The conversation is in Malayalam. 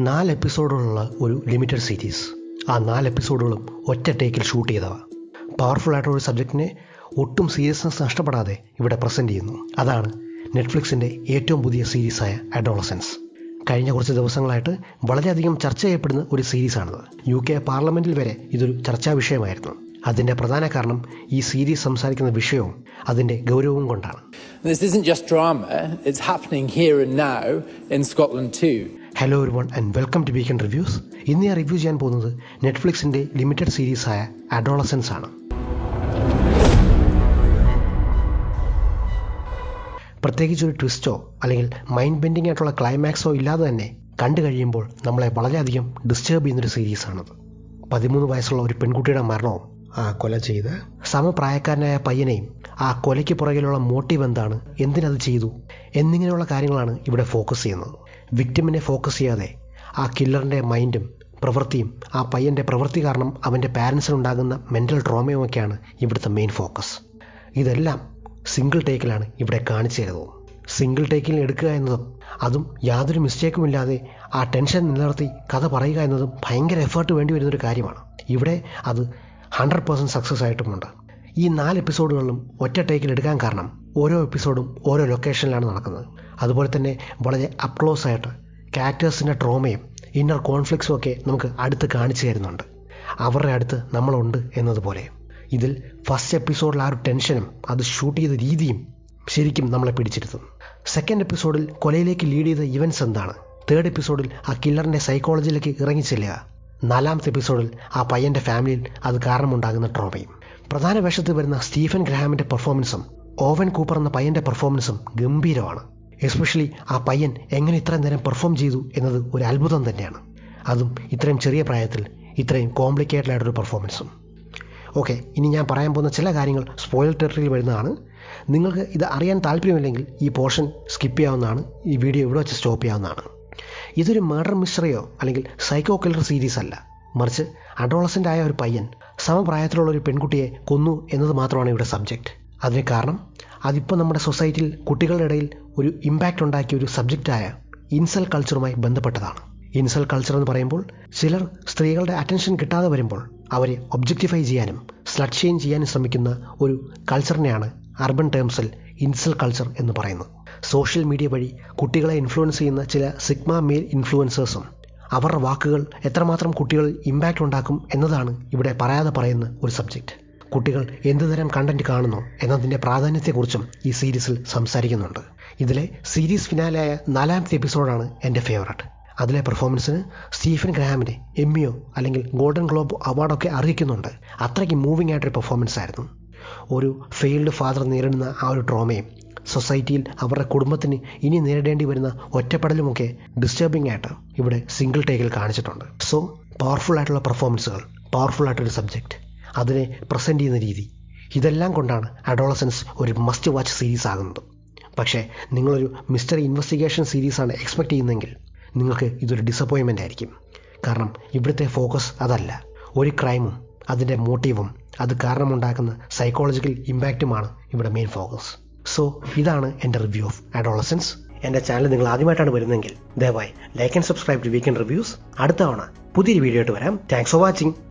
4 എപ്പിസോഡുകളുള്ള ഒരു ലിമിറ്റഡ് സീരീസ്. ആ 4 എപ്പിസോഡുകളും ഒറ്റ ടേക്കിൽ ഷൂട്ട് ചെയ്തവ. പവർഫുൾ ആയിട്ടുള്ള ഒരു സബ്ജക്റ്റിനെ ഒട്ടും സീരിയസ്നെസ് നഷ്ടപ്പെടാതെ ഇവിടെ പ്രസൻറ്റ് ചെയ്യുന്നു. അതാണ് നെറ്റ്ഫ്ലിക്സിൻ്റെ ഏറ്റവും പുതിയ സീരീസായ അഡോളസൻസ്. കഴിഞ്ഞ കുറച്ച് ദിവസങ്ങളായിട്ട് വളരെയധികം ചർച്ച ചെയ്യപ്പെടുന്ന ഒരു സീരീസാണിത്. UK പാർലമെൻറ്റിൽ വരെ ഇതൊരു ചർച്ചാ വിഷയമായിരുന്നു. അതിൻ്റെ പ്രധാന കാരണം ഈ സീരീസ് സംസാരിക്കുന്ന വിഷയവും അതിൻ്റെ ഗൗരവവും കൊണ്ടാണ്. This isn't just drama, it's happening here and now in Scotland too. Hello everyone and welcome to weekend reviews. ഇന്ന് ഞാൻ റിവ്യൂ ചെയ്യാൻ പോകുന്നത് നെറ്റ്ഫ്ലിക്സിൻ്റെ ലിമിറ്റഡ് സീരീസായ അഡോളസൻസ് ആണ്. പ്രത്യേകിച്ച് ഒരു ട്വിസ്റ്റോ അല്ലെങ്കിൽ മൈൻഡ് ബെൻഡിങ് ആയിട്ടുള്ള ക്ലൈമാക്സോ ഇല്ലാതെ തന്നെ കണ്ടു കഴിയുമ്പോൾ നമ്മളെ വളരെയധികം ഡിസ്റ്റർബ് ചെയ്യുന്നൊരു സീരീസാണത്. 13 വയസ്സുള്ള ഒരു പെൺകുട്ടിയുടെ മരണവും ആ കൊല ചെയ്ത് സമപ്രായക്കാരനായ പയ്യനെയും ആ കൊലയ്ക്ക് പുറകിലുള്ള മോട്ടീവ് എന്താണ്, എന്തിനത് ചെയ്തു എന്നിങ്ങനെയുള്ള കാര്യങ്ങളാണ് ഇവിടെ ഫോക്കസ് ചെയ്യുന്നത്. വിക്ടിമിനെ ഫോക്കസ് ചെയ്യാതെ ആ കില്ലറിൻ്റെ മൈൻഡും പ്രവൃത്തിയും ആ പയ്യൻ്റെ പ്രവൃത്തി കാരണം അവൻ്റെ പാരൻസിനുണ്ടാകുന്ന മെൻ്റൽ ട്രോമയുമൊക്കെയാണ് ഇവിടുത്തെ മെയിൻ ഫോക്കസ്. ഇതെല്ലാം സിംഗിൾ ടേക്കിലാണ് ഇവിടെ കാണിച്ചു തരുന്നത്. സിംഗിൾ ടേക്കിൽ എടുക്കുക എന്നതും അതും യാതൊരു മിസ്റ്റേക്കും ഇല്ലാതെ ആ ടെൻഷൻ നിലനിർത്തി കഥ പറയുക എന്നതും ഭയങ്കര എഫേർട്ട് വേണ്ടി വരുന്നൊരു കാര്യമാണ്. ഇവിടെ അത് 100% സക്സസ് ആയിട്ടുമുണ്ട്. ഈ 4 എപ്പിസോഡുകളിലും ഒറ്റ ടേക്കിൽ എടുക്കാൻ കാരണം ഓരോ എപ്പിസോഡും ഓരോ ലൊക്കേഷനിലാണ് നടക്കുന്നത്. അതുപോലെ തന്നെ വളരെ അപ് ക്ലോസ് ആയിട്ട് ക്യാരക്ടേഴ്സിൻ്റെ ട്രോമയും ഇന്നർ കോൺഫ്ലിക്ട്സും ഒക്കെ നമുക്ക് അടുത്ത് കാണിച്ചു തരുന്നുണ്ട്. അവരുടെ അടുത്ത് നമ്മളുണ്ട് എന്നതുപോലെ. ഇതിൽ ഫസ്റ്റ് എപ്പിസോഡിൽ ആ ഒരു ടെൻഷനും അത് ഷൂട്ട് ചെയ്ത രീതിയും ശരിക്കും നമ്മളെ പിടിച്ചിരുത്തും. സെക്കൻഡ് എപ്പിസോഡിൽ കൊലയിലേക്ക് ലീഡ് ചെയ്ത ഇവൻറ്റ്സ് എന്താണ്, തേർഡ് എപ്പിസോഡിൽ ആ കില്ലറിൻ്റെ സൈക്കോളജിയിലേക്ക് ഇറങ്ങിച്ചെല്ലുക, 4ാമത്തെ എപ്പിസോഡിൽ ആ പയ്യൻ്റെ ഫാമിലിയിൽ അത് കാരണമുണ്ടാകുന്ന ട്രോമയും. പ്രധാന വേഷത്തിൽ വരുന്ന സ്റ്റീഫൻ ഗ്രഹാമിൻ്റെ പെർഫോമൻസും ഓവൻ കൂപ്പർ എന്ന പയ്യൻ്റെ പെർഫോമൻസും ഗംഭീരമാണ്. എസ്പെഷ്യലി ആ പയ്യൻ എങ്ങനെ ഇത്രയും നേരം പെർഫോം ചെയ്തു എന്നത് ഒരു അത്ഭുതം തന്നെയാണ്. അതും ഇത്രയും ചെറിയ പ്രായത്തിൽ ഇത്രയും കോംപ്ലിക്കേറ്റഡ് ആയിട്ടൊരു പെർഫോമൻസും. ഓക്കെ, ഇനി ഞാൻ പറയാൻ പോകുന്ന ചില കാര്യങ്ങൾ സ്പോയിലർ ടെറിട്ടറിയിൽ വരുന്നതാണ്. നിങ്ങൾക്ക് ഇത് അറിയാൻ താല്പര്യമില്ലെങ്കിൽ ഈ പോർഷൻ സ്കിപ്പ് ചെയ്യാവുന്നതാണ്. ഈ വീഡിയോ ഇവിടെ വെച്ച് സ്റ്റോപ്പ് ചെയ്യാവുന്നതാണ്. ഇതൊരു മർഡർ മിസ്റ്ററിയോ അല്ലെങ്കിൽ സൈക്കോ കില്ലർ സീരീസ് അല്ല, മറിച്ച് അഡോളസൻ്റ് ആയ ഒരു പയ്യൻ സമപ്രായത്തിലുള്ള ഒരു പെൺകുട്ടിയെ കൊന്നു എന്നത് മാത്രമാണ് ഇവിടെ സബ്ജക്റ്റ്. അതിന് കാരണം അതിപ്പോൾ നമ്മുടെ സൊസൈറ്റിയിൽ കുട്ടികളുടെ ഇടയിൽ ഒരു ഇമ്പാക്റ്റ് ഉണ്ടാക്കിയ ഒരു സബ്ജക്റ്റായ ഇൻസൽ കൾച്ചറുമായി ബന്ധപ്പെട്ടതാണ്. ഇൻസൽ കൾച്ചർ എന്ന് പറയുമ്പോൾ ചിലർ സ്ത്രീകളുടെ അറ്റൻഷൻ കിട്ടാതെ വരുമ്പോൾ അവരെ ഒബ്ജക്റ്റിഫൈ ചെയ്യാനും സ്ലട്ട് ഷെയിം ചെയ്യാനും ശ്രമിക്കുന്ന ഒരു കൾച്ചറിനെയാണ് അർബൻ ടേംസിൽ ഇൻസൽ കൾച്ചർ എന്ന് പറയുന്നത്. സോഷ്യൽ മീഡിയ വഴി കുട്ടികളെ ഇൻഫ്ലുവൻസ് ചെയ്യുന്ന ചില സിഗ്മ മെയിൽ ഇൻഫ്ലുവൻസേഴ്സും അവരുടെ വാക്കുകൾ എത്രമാത്രം കുട്ടികളിൽ ഇമ്പാക്റ്റ് ഉണ്ടാക്കും എന്നതാണ് ഇവിടെ പറയാതെ പറയുന്ന ഒരു സബ്ജക്റ്റ്. കുട്ടികൾ എന്തുതരം കണ്ടന്റ് കാണുന്നു എന്നതിൻ്റെ പ്രാധാന്യത്തെക്കുറിച്ചും ഈ സീരീസിൽ സംസാരിക്കുന്നുണ്ട്. ഇതിലെ സീരീസ് ഫിനാലെയായ 4ാമത്തെ എപ്പിസോഡാണ് എൻ്റെ ഫേവററ്റ്. അതിലെ പെർഫോമൻസിന് സ്റ്റീഫൻ ഗ്രഹാമിനെ എമ്മിയോ അല്ലെങ്കിൽ ഗോൾഡൻ ഗ്ലോബ് അവാർഡൊക്കെ അർഹിക്കുന്നുണ്ട്. അത്രയ്ക്ക് മൂവിംഗ് ആയിട്ടൊരു പെർഫോമൻസ് ആയിരുന്നു. ഒരു ഫെയിൽഡ് ഫാദർ നേരിടുന്ന ആ ഒരു ട്രോമയും സൊസൈറ്റിയിൽ അവരുടെ കുടുംബത്തിന് ഇനി നേരിടേണ്ടി വരുന്ന ഒറ്റപ്പെടലുമൊക്കെ ഡിസ്റ്റർബിംഗ് ആയിട്ട് ഇവിടെ സിംഗിൾ ടേക്കിൽ കാണിച്ചിട്ടുണ്ട്. സോ പവർഫുൾ ആയിട്ടുള്ള പെർഫോമൻസുകൾ, പവർഫുൾ ആയിട്ടൊരു സബ്ജക്റ്റ്, അതിനെ പ്രസൻറ്റ് ചെയ്യുന്ന രീതി, ഇതെല്ലാം കൊണ്ടാണ് അഡോളസൻസ് ഒരു മസ്റ്റ് വാച്ച് സീരീസ് ആകുന്നത്. പക്ഷേ നിങ്ങളൊരു മിസ്റ്ററി ഇൻവെസ്റ്റിഗേഷൻ സീരീസാണ് എക്സ്പെക്റ്റ് ചെയ്യുന്നതെങ്കിൽ നിങ്ങൾക്ക് ഇതൊരു ഡിസപ്പോയിൻമെൻ്റ് ആയിരിക്കും. കാരണം ഇവിടുത്തെ ഫോക്കസ് അതല്ല. ഒരു ക്രൈമും അതിൻ്റെ മോട്ടീവും അത് കാരണമുണ്ടാക്കുന്ന സൈക്കോളജിക്കൽ ഇമ്പാക്റ്റുമാണ് ഇവിടെ മെയിൻ ഫോക്കസ്. സോ ഇതാണ് എൻ്റെ റിവ്യൂ ഓഫ് അഡോളസൻസ്. എൻ്റെ ചാനൽ നിങ്ങൾ ആദ്യമായിട്ടാണ് വരുന്നതെങ്കിൽ ദയവായി like and subscribe to weekend reviews. അടുത്ത തവണ പുതിയൊരു വീഡിയോ ആയിട്ട് വരാം. Thanks for watching.